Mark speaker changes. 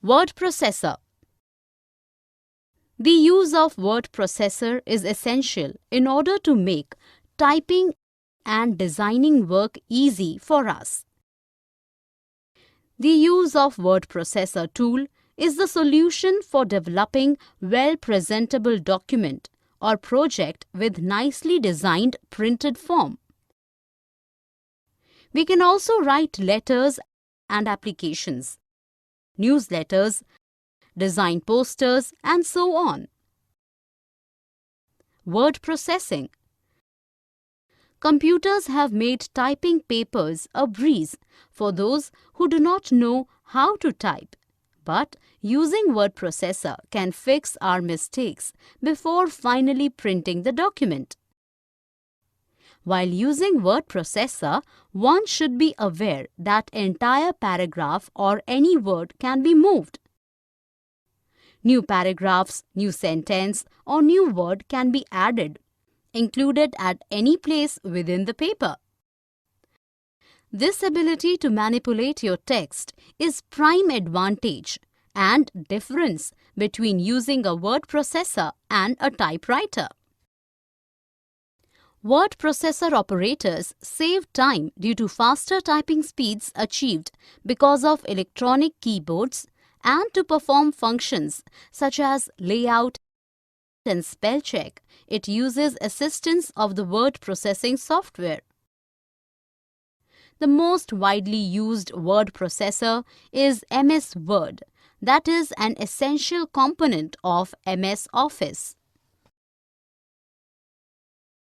Speaker 1: Word processor. The use of word processor is essential in order to make typing and designing work easy for us. The use of word processor tool is the solution for developing well-presentable document or project with nicely designed printed form. We can also write letters and applications, newsletters, design posters, and so on. Word processing. Computers have made typing papers a breeze for those who do not know how to type. But using word processor can fix our mistakes before finally printing the document. While using word processor, one should be aware that entire paragraph or any word can be moved. New paragraphs, new sentence, or new word can be added, included at any place within the paper. This ability to manipulate your text is prime advantage and difference between using a word processor and a typewriter. Word processor operators save time due to faster typing speeds achieved because of electronic keyboards and to perform functions such as layout and spell check. It uses assistance of the word processing software. The most widely used word processor is MS Word, that is an essential component of MS Office.